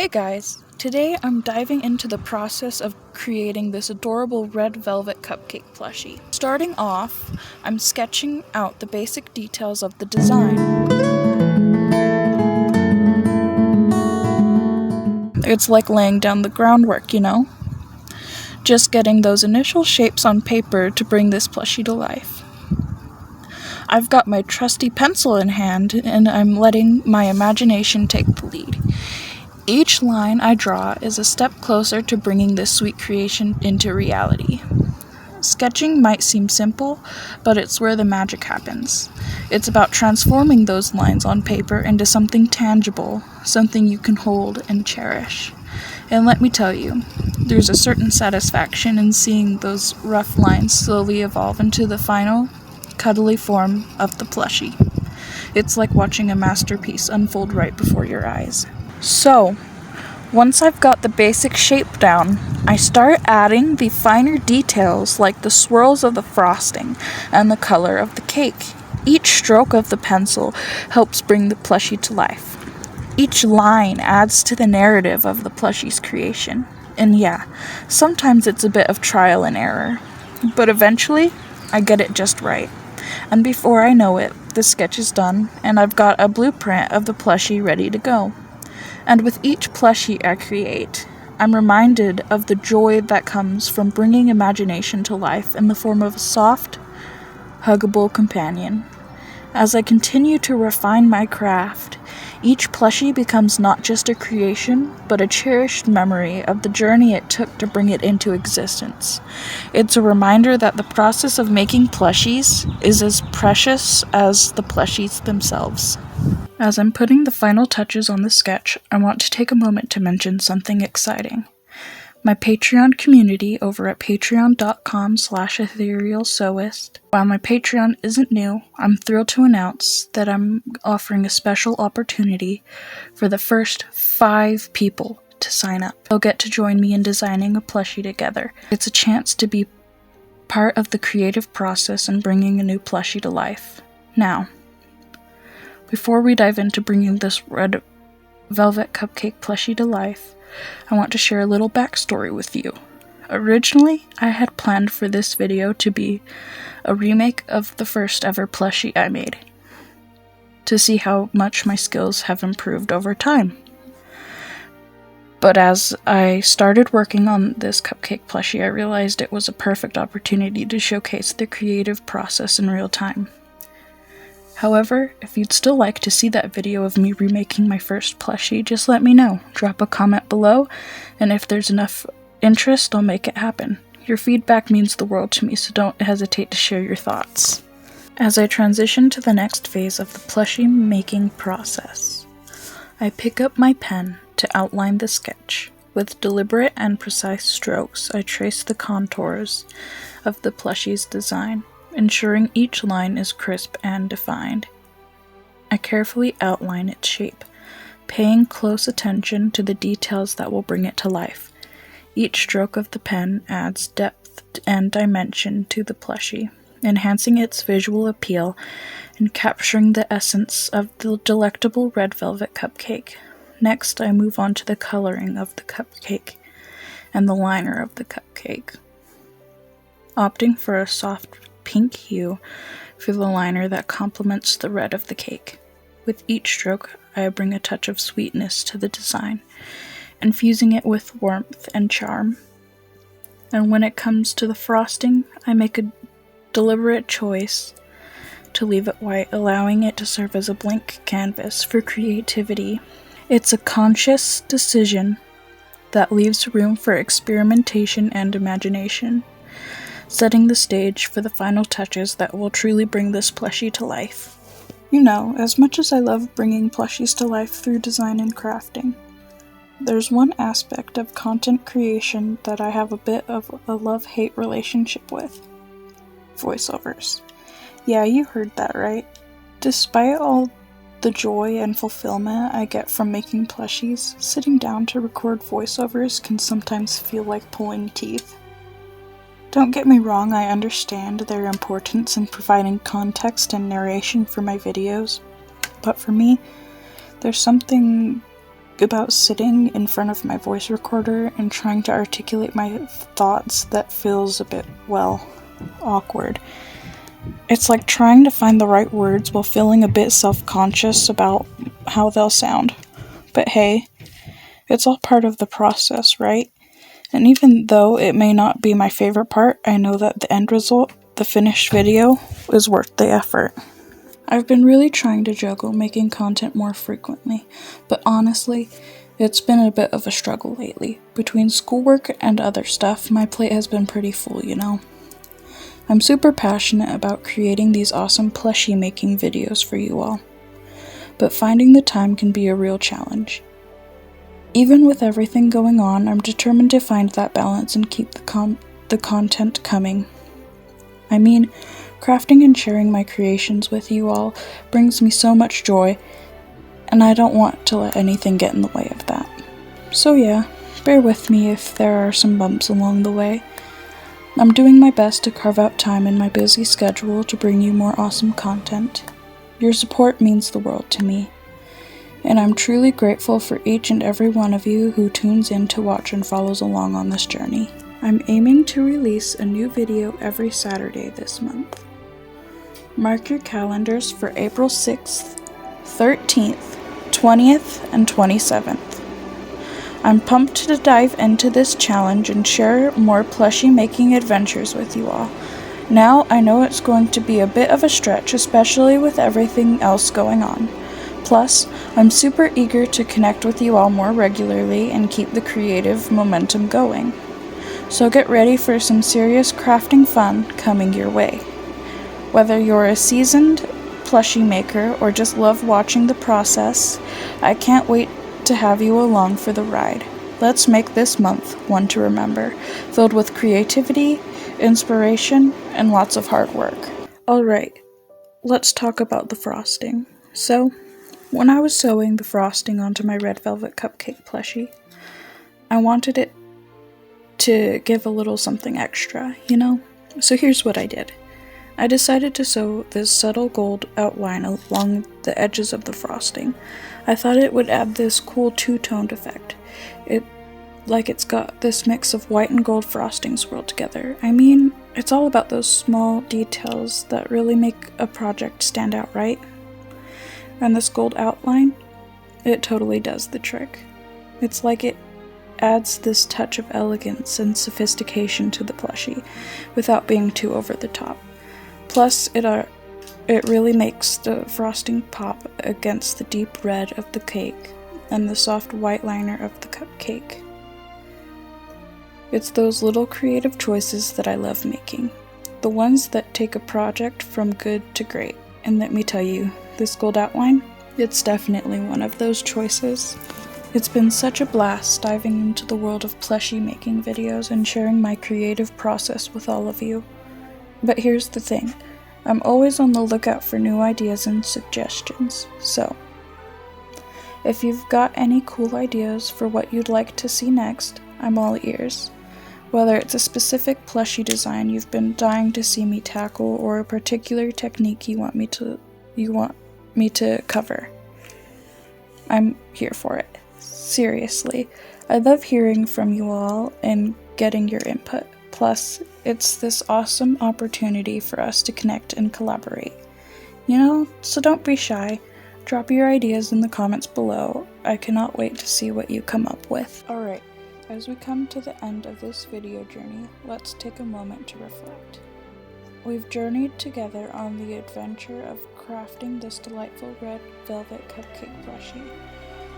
Hey guys, today I'm diving into the process of creating this adorable red velvet cupcake plushie. Starting off, I'm sketching out the basic details of the design. It's like laying down the groundwork, you know? Just getting those initial shapes on paper to bring this plushie to life. I've got my trusty pencil in hand and I'm letting my imagination take the lead. Each line I draw is a step closer to bringing this sweet creation into reality. Sketching might seem simple, but it's where the magic happens. It's about transforming those lines on paper into something tangible, something you can hold and cherish. And let me tell you, there's a certain satisfaction in seeing those rough lines slowly evolve into the final, cuddly form of the plushie. It's like watching a masterpiece unfold right before your eyes. So, once I've got the basic shape down, I start adding the finer details like the swirls of the frosting and the color of the cake. Each stroke of the pencil helps bring the plushie to life. Each line adds to the narrative of the plushie's creation. And yeah, sometimes it's a bit of trial and error, but eventually I get it just right. And before I know it, the sketch is done and I've got a blueprint of the plushie ready to go. And with each plushie I create, I'm reminded of the joy that comes from bringing imagination to life in the form of a soft, huggable companion. As I continue to refine my craft, each plushie becomes not just a creation, but a cherished memory of the journey it took to bring it into existence. It's a reminder that the process of making plushies is as precious as the plushies themselves. As I'm putting the final touches on the sketch, I want to take a moment to mention something exciting. My Patreon community over at patreon.com/etherealsewist. While my Patreon isn't new, I'm thrilled to announce that I'm offering a special opportunity for the first 5 people to sign up. They'll get to join me in designing a plushie together. It's a chance to be part of the creative process and bringing a new plushie to life. Now, before we dive into bringing this red velvet cupcake plushie to life, I want to share a little backstory with you. Originally, I had planned for this video to be a remake of the first ever plushie I made, to see how much my skills have improved over time. But as I started working on this cupcake plushie, I realized it was a perfect opportunity to showcase the creative process in real time. However, if you'd still like to see that video of me remaking my first plushie, just let me know. Drop a comment below, and if there's enough interest, I'll make it happen. Your feedback means the world to me, so don't hesitate to share your thoughts. As I transition to the next phase of the plushie making process, I pick up my pen to outline the sketch. With deliberate and precise strokes, I trace the contours of the plushie's design, ensuring each line is crisp and defined. I carefully outline its shape, paying close attention to the details that will bring it to life. Each stroke of the pen adds depth and dimension to the plushie, enhancing its visual appeal and capturing the essence of the delectable red velvet cupcake. Next, I move on to the coloring of the cupcake and the liner of the cupcake, opting for a soft pink hue for the liner that complements the red of the cake. With each stroke, I bring a touch of sweetness to the design, infusing it with warmth and charm. And when it comes to the frosting, I make a deliberate choice to leave it white, allowing it to serve as a blank canvas for creativity. It's a conscious decision that leaves room for experimentation and imagination, setting the stage for the final touches that will truly bring this plushie to life. You know, as much as I love bringing plushies to life through design and crafting, there's one aspect of content creation that I have a bit of a love-hate relationship with: voiceovers. Yeah, you heard that right. Despite all the joy and fulfillment I get from making plushies, sitting down to record voiceovers can sometimes feel like pulling teeth. Don't get me wrong, I understand their importance in providing context and narration for my videos, but for me, there's something about sitting in front of my voice recorder and trying to articulate my thoughts that feels a bit, well, awkward. It's like trying to find the right words while feeling a bit self-conscious about how they'll sound. But hey, it's all part of the process, right? And even though it may not be my favorite part, I know that the end result, the finished video, is worth the effort. I've been really trying to juggle making content more frequently, but honestly, it's been a bit of a struggle lately. Between schoolwork and other stuff, my plate has been pretty full, you know? I'm super passionate about creating these awesome plushie making videos for you all, but finding the time can be a real challenge. Even with everything going on, I'm determined to find that balance and keep the content coming. I mean, crafting and sharing my creations with you all brings me so much joy, and I don't want to let anything get in the way of that. So yeah, bear with me if there are some bumps along the way. I'm doing my best to carve out time in my busy schedule to bring you more awesome content. Your support means the world to me, and I'm truly grateful for each and every one of you who tunes in to watch and follows along on this journey. I'm aiming to release a new video every Saturday this month. Mark your calendars for April 6th, 13th, 20th, and 27th. I'm pumped to dive into this challenge and share more plushie making adventures with you all. Now, I know it's going to be a bit of a stretch, especially with everything else going on. Plus, I'm super eager to connect with you all more regularly and keep the creative momentum going. So get ready for some serious crafting fun coming your way. Whether you're a seasoned plushie maker or just love watching the process, I can't wait to have you along for the ride. Let's make this month one to remember, filled with creativity, inspiration, and lots of hard work. Alright, let's talk about the frosting. So, when I was sewing the frosting onto my red velvet cupcake plushie, I wanted it to give a little something extra, you know? So here's what I did. I decided to sew this subtle gold outline along the edges of the frosting. I thought it would add this cool two-toned effect. It's got this mix of white and gold frosting swirled together. I mean, it's all about those small details that really make a project stand out, right? And this gold outline, it totally does the trick. It's like it adds this touch of elegance and sophistication to the plushie without being too over the top. Plus, it really makes the frosting pop against the deep red of the cake and the soft white liner of the cupcake. It's those little creative choices that I love making. The ones that take a project from good to great. And let me tell you, this gold outline, it's definitely one of those choices. It's been such a blast diving into the world of plushie making videos and sharing my creative process with all of you. But here's the thing, I'm always on the lookout for new ideas and suggestions, so if you've got any cool ideas for what you'd like to see next, I'm all ears. Whether it's a specific plushie design you've been dying to see me tackle or a particular technique you want me to cover, I'm here for it. Seriously, I love hearing from you all and getting your input. Plus, it's this awesome opportunity for us to connect and collaborate. You know, so don't be shy. Drop your ideas in the comments below. I cannot wait to see what you come up with. Alright, as we come to the end of this video journey, let's take a moment to reflect. We've journeyed together on the adventure of crafting this delightful red velvet cupcake plushie.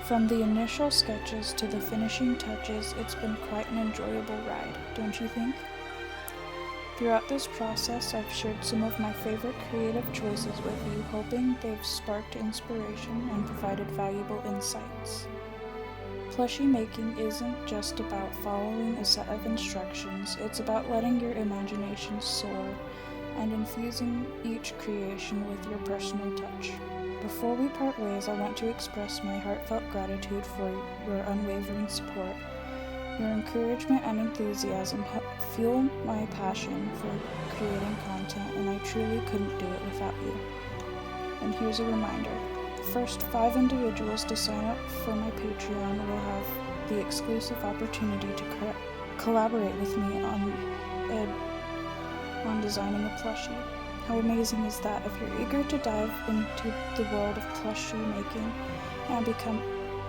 From the initial sketches to the finishing touches, it's been quite an enjoyable ride, don't you think? Throughout this process, I've shared some of my favorite creative choices with you, hoping they've sparked inspiration and provided valuable insights. Plushie making isn't just about following a set of instructions, it's about letting your imagination soar and infusing each creation with your personal touch. Before we part ways, I want to express my heartfelt gratitude for your unwavering support. Your encouragement and enthusiasm fuel my passion for creating content, and I truly couldn't do it without you. And here's a reminder, first 5 individuals to sign up for my Patreon will have the exclusive opportunity to collaborate with me on designing a plushie. How amazing is that? If you're eager to dive into the world of plushie making and become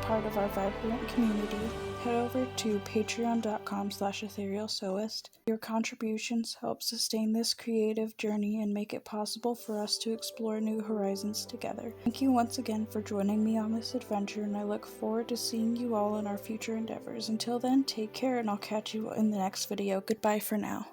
part of our vibrant community, head over to patreon.com/etherealsewist. Your contributions help sustain this creative journey and make it possible for us to explore new horizons together. Thank you once again for joining me on this adventure, and I look forward to seeing you all in our future endeavors. Until then, take care, and I'll catch you in the next video. Goodbye for now.